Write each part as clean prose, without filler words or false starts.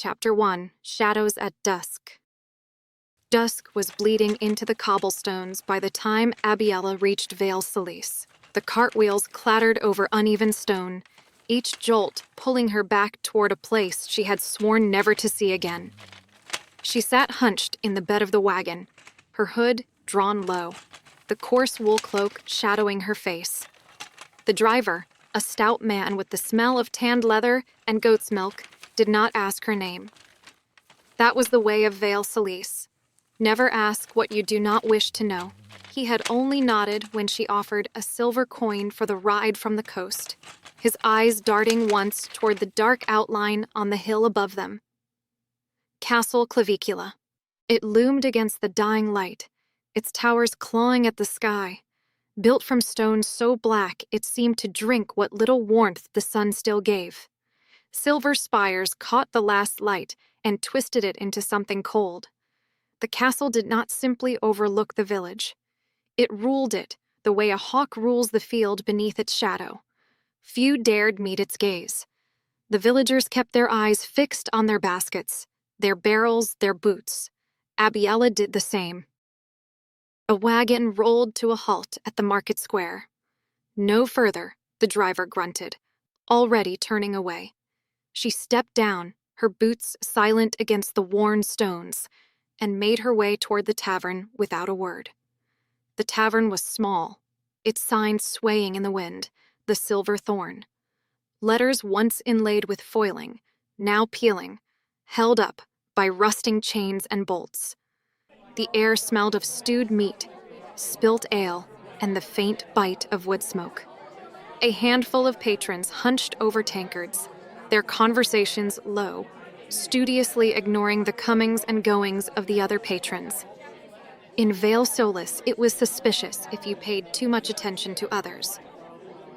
Chapter 1, Shadows at Dusk. Dusk was bleeding into the cobblestones by the time Abiella reached Vale Solis. The cartwheels clattered over uneven stone, each jolt pulling her back toward a place she had sworn never to see again. She sat hunched in the bed of the wagon, her hood drawn low, the coarse wool cloak shadowing her face. The driver, a stout man with the smell of tanned leather and goat's milk, did not ask her name. That was the way of Vale Solis. Never ask what you do not wish to know. He had only nodded when she offered a silver coin for the ride from the coast, his eyes darting once toward the dark outline on the hill above them. Castle Clavicula. It loomed against the dying light, its towers clawing at the sky, built from stone so black it seemed to drink what little warmth the sun still gave. Silver spires caught the last light and twisted it into something cold. The castle did not simply overlook the village. It ruled it the way a hawk rules the field beneath its shadow. Few dared meet its gaze. The villagers kept their eyes fixed on their baskets, their barrels, their boots. Abiella did the same. A wagon rolled to a halt at the market square. No further, the driver grunted, already turning away. She stepped down, her boots silent against the worn stones, and made her way toward the tavern without a word. The tavern was small, its sign swaying in the wind, the Silver Thorn. Letters once inlaid with foiling, now peeling, held up by rusting chains and bolts. The air smelled of stewed meat, spilt ale, and the faint bite of wood smoke. A handful of patrons hunched over tankards, their conversations low, studiously ignoring the comings and goings of the other patrons. In Vale Solis, it was suspicious if you paid too much attention to others.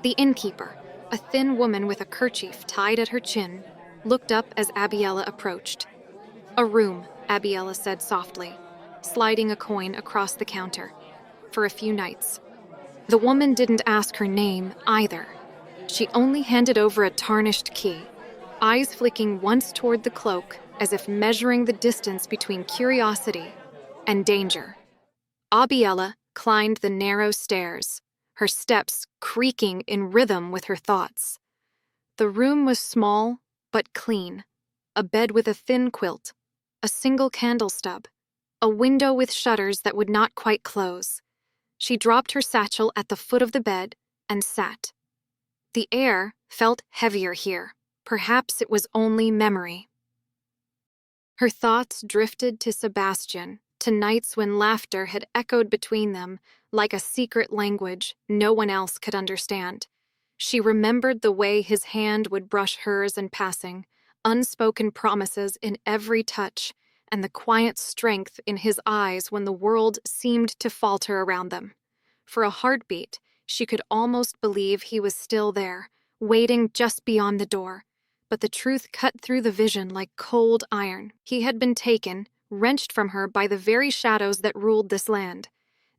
The innkeeper, a thin woman with a kerchief tied at her chin, looked up as Abiella approached. "A room," Abiella said softly, sliding a coin across the counter. "For a few nights." The woman didn't ask her name either. She only handed over a tarnished key, eyes flicking once toward the cloak as if measuring the distance between curiosity and danger. Abiella climbed the narrow stairs, her steps creaking in rhythm with her thoughts. The room was small but clean, a bed with a thin quilt, a single candle stub, a window with shutters that would not quite close. She dropped her satchel at the foot of the bed and sat. The air felt heavier here. Perhaps it was only memory. Her thoughts drifted to Sebastian, to nights when laughter had echoed between them like a secret language no one else could understand. She remembered the way his hand would brush hers in passing, unspoken promises in every touch, and the quiet strength in his eyes when the world seemed to falter around them. For a heartbeat, she could almost believe he was still there, waiting just beyond the door. But the truth cut through the vision like cold iron. He had been taken, wrenched from her by the very shadows that ruled this land.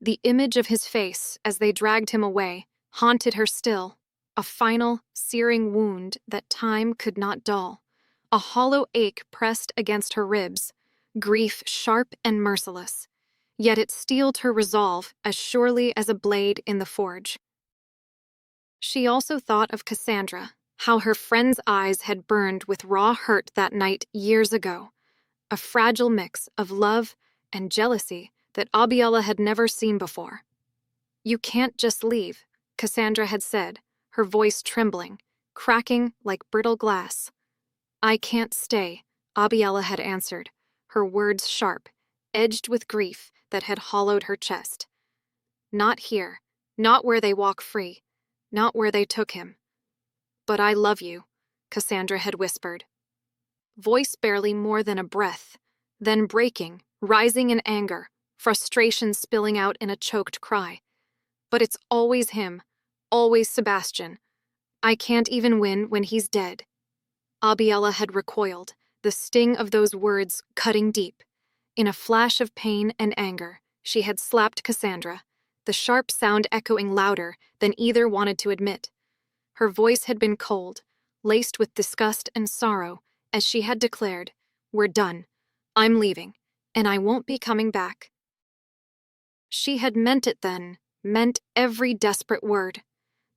The image of his face, as they dragged him away, haunted her still, a final, searing wound that time could not dull. A hollow ache pressed against her ribs, grief sharp and merciless. Yet it steeled her resolve as surely as a blade in the forge. She also thought of Cassandra, how her friend's eyes had burned with raw hurt that night years ago, a fragile mix of love and jealousy that Abiella had never seen before. "You can't just leave," Cassandra had said, her voice trembling, cracking like brittle glass. "I can't stay," Abiella had answered, her words sharp, edged with grief that had hollowed her chest. "Not here, not where they walk free, not where they took him." "But I love you," Cassandra had whispered. Voice barely more than a breath, then breaking, rising in anger, frustration spilling out in a choked cry. "But it's always him, always Sebastian. I can't even win when he's dead." Abiella had recoiled, the sting of those words cutting deep. In a flash of pain and anger, she had slapped Cassandra, the sharp sound echoing louder than either wanted to admit. Her voice had been cold, laced with disgust and sorrow, as she had declared, We're done. I'm leaving, and I won't be coming back." She had meant it then, meant every desperate word.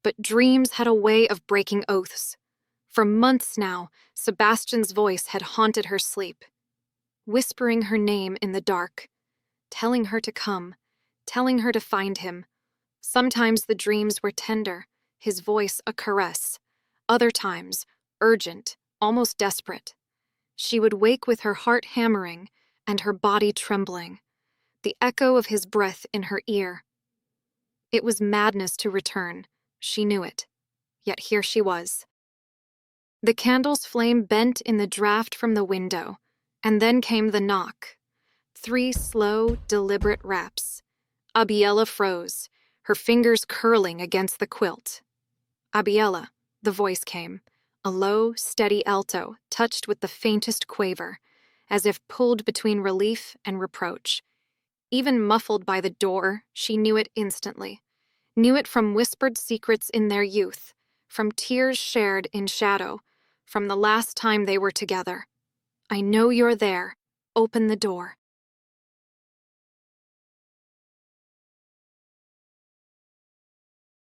But dreams had a way of breaking oaths. For months now, Sebastian's voice had haunted her sleep, whispering her name in the dark, telling her to come, telling her to find him. Sometimes the dreams were tender, his voice a caress. Other times, urgent, almost desperate. She would wake with her heart hammering and her body trembling, the echo of his breath in her ear. It was madness to return, she knew it. Yet here she was. The candle's flame bent in the draught from the window, and then came the knock. 3 slow, deliberate raps. Abiella froze, her fingers curling against the quilt. "Abiella," the voice came, a low, steady alto, touched with the faintest quaver, as if pulled between relief and reproach. Even muffled by the door, she knew it instantly. Knew it from whispered secrets in their youth, from tears shared in shadow, from the last time they were together. "I know you're there. Open the door."